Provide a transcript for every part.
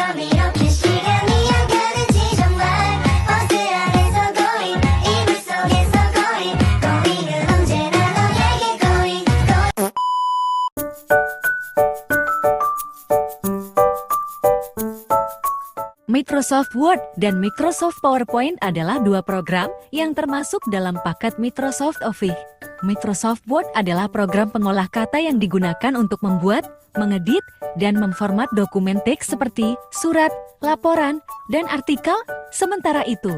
감이 없는 시간이 안 가는지 정말 버스 안에서 고인 이불 속에서 고인 고인은 언제나 너에게 고인 Microsoft Word dan Microsoft PowerPoint adalah dua program yang termasuk dalam paket Microsoft Office. Microsoft Word adalah program pengolah kata yang digunakan untuk membuat, mengedit, dan memformat dokumen teks seperti surat, laporan, dan artikel. Sementara itu,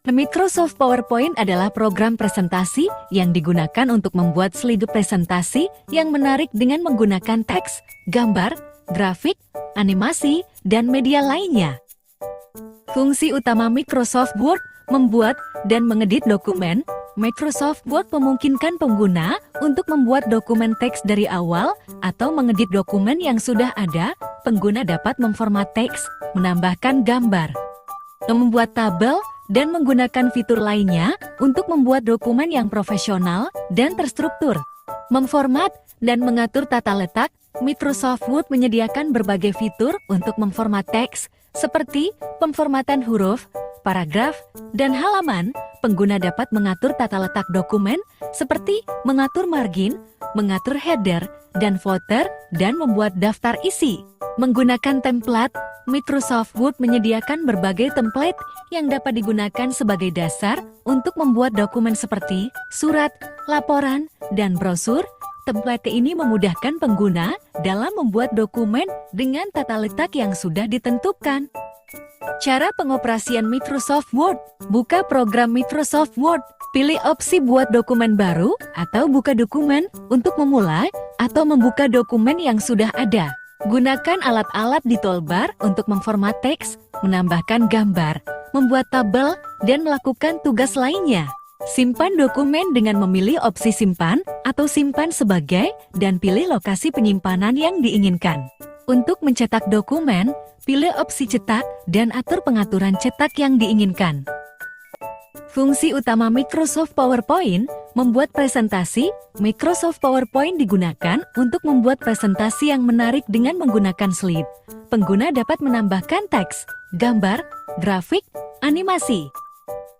Microsoft PowerPoint adalah program presentasi yang digunakan untuk membuat slide presentasi yang menarik dengan menggunakan teks, gambar, grafik, animasi, dan media lainnya. Fungsi utama Microsoft Word membuat dan mengedit dokumen. Microsoft Word memungkinkan pengguna untuk membuat dokumen teks dari awal atau mengedit dokumen yang sudah ada. Pengguna dapat memformat teks, menambahkan gambar, membuat tabel, dan menggunakan fitur lainnya untuk membuat dokumen yang profesional dan terstruktur. Memformat dan mengatur tata letak. Microsoft Word menyediakan berbagai fitur untuk memformat teks, seperti pemformatan huruf, paragraf, dan halaman. Pengguna dapat mengatur tata letak dokumen, seperti mengatur margin, mengatur header, dan footer, dan membuat daftar isi. Menggunakan template, Microsoft Word menyediakan berbagai template yang dapat digunakan sebagai dasar untuk membuat dokumen seperti surat, laporan, dan brosur. Template ini memudahkan pengguna dalam membuat dokumen dengan tata letak yang sudah ditentukan. Cara pengoperasian Microsoft Word. Buka program Microsoft Word. Pilih opsi buat dokumen baru atau buka dokumen untuk memulai atau membuka dokumen yang sudah ada. Gunakan alat-alat di toolbar untuk memformat teks, menambahkan gambar, membuat tabel, dan melakukan tugas lainnya. Simpan dokumen dengan memilih opsi simpan atau simpan sebagai dan pilih lokasi penyimpanan yang diinginkan. Untuk mencetak dokumen, pilih opsi cetak dan atur pengaturan cetak yang diinginkan. Fungsi utama Microsoft PowerPoint, membuat presentasi. Microsoft PowerPoint digunakan untuk membuat presentasi yang menarik dengan menggunakan slide. Pengguna dapat menambahkan teks, gambar, grafik, animasi,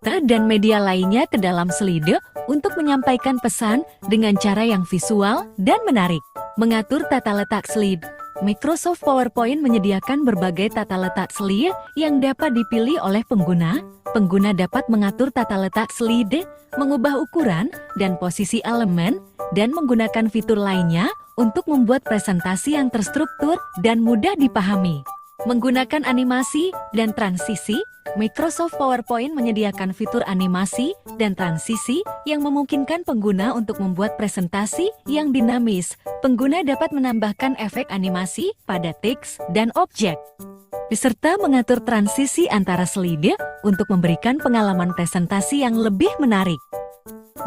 dan media lainnya ke dalam slide untuk menyampaikan pesan dengan cara yang visual dan menarik. Mengatur tata letak slide. Microsoft PowerPoint menyediakan berbagai tata letak slide yang dapat dipilih oleh pengguna. Pengguna dapat mengatur tata letak slide, mengubah ukuran dan posisi elemen, dan menggunakan fitur lainnya untuk membuat presentasi yang terstruktur dan mudah dipahami. Menggunakan animasi dan transisi, Microsoft PowerPoint menyediakan fitur animasi dan transisi yang memungkinkan pengguna untuk membuat presentasi yang dinamis. Pengguna dapat menambahkan efek animasi pada teks dan objek, beserta mengatur transisi antara slide untuk memberikan pengalaman presentasi yang lebih menarik.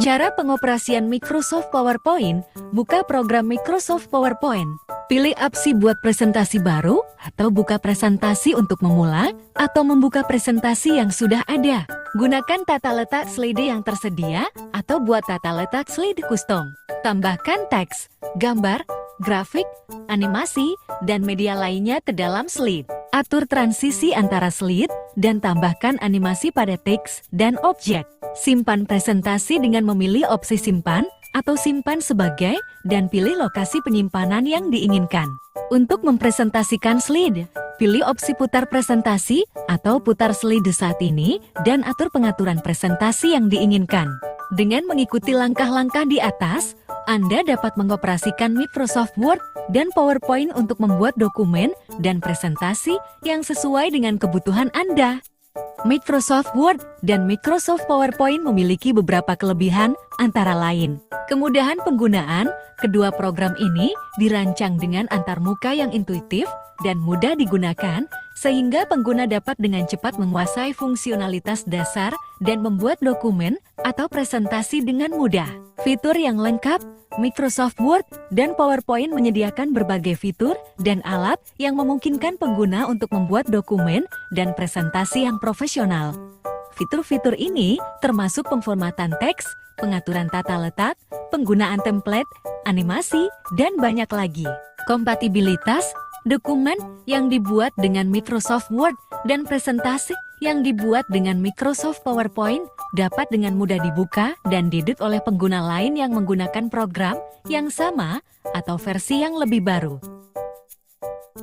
Cara pengoperasian Microsoft PowerPoint. Buka program Microsoft PowerPoint. Pilih opsi buat presentasi baru atau buka presentasi untuk memulai atau membuka presentasi yang sudah ada. Gunakan tata letak slide yang tersedia atau buat tata letak slide custom. Tambahkan teks, gambar, grafik, animasi, dan media lainnya ke dalam slide. Atur transisi antara slide dan tambahkan animasi pada teks dan objek. Simpan presentasi dengan memilih opsi simpan atau simpan sebagai dan pilih lokasi penyimpanan yang diinginkan. Untuk mempresentasikan slide, pilih opsi putar presentasi atau putar slide saat ini dan atur pengaturan presentasi yang diinginkan. Dengan mengikuti langkah-langkah di atas, Anda dapat mengoperasikan Microsoft Word dan PowerPoint untuk membuat dokumen dan presentasi yang sesuai dengan kebutuhan Anda. Microsoft Word dan Microsoft PowerPoint memiliki beberapa kelebihan, antara lain kemudahan penggunaan. Kedua program ini dirancang dengan antarmuka yang intuitif dan mudah digunakan, sehingga pengguna dapat dengan cepat menguasai fungsionalitas dasar dan membuat dokumen atau presentasi dengan mudah. Fitur yang lengkap. Microsoft Word dan PowerPoint menyediakan berbagai fitur dan alat yang memungkinkan pengguna untuk membuat dokumen dan presentasi yang profesional. Fitur-fitur ini termasuk pemformatan teks, pengaturan tata letak, penggunaan template, animasi, dan banyak lagi. Kompatibilitas. Dokumen yang dibuat dengan Microsoft Word dan presentasi yang dibuat dengan Microsoft PowerPoint dapat dengan mudah dibuka dan diedit oleh pengguna lain yang menggunakan program yang sama atau versi yang lebih baru.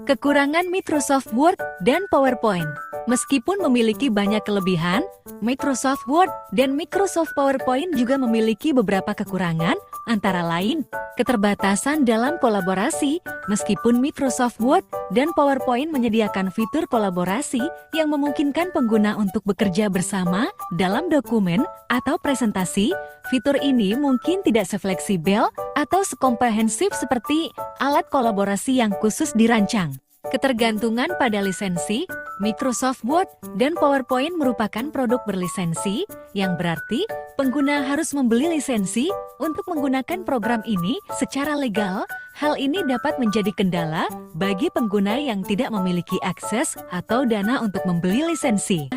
Kekurangan Microsoft Word dan PowerPoint. Meskipun memiliki banyak kelebihan, Microsoft Word dan Microsoft PowerPoint juga memiliki beberapa kekurangan, antara lain keterbatasan dalam kolaborasi. Meskipun Microsoft Word dan PowerPoint menyediakan fitur kolaborasi yang memungkinkan pengguna untuk bekerja bersama dalam dokumen atau presentasi, fitur ini mungkin tidak sefleksibel atau sekomprehensif seperti alat kolaborasi yang khusus dirancang. Ketergantungan pada lisensi. Microsoft Word dan PowerPoint merupakan produk berlisensi, yang berarti pengguna harus membeli lisensi untuk menggunakan program ini secara legal. Hal ini dapat menjadi kendala bagi pengguna yang tidak memiliki akses atau dana untuk membeli lisensi.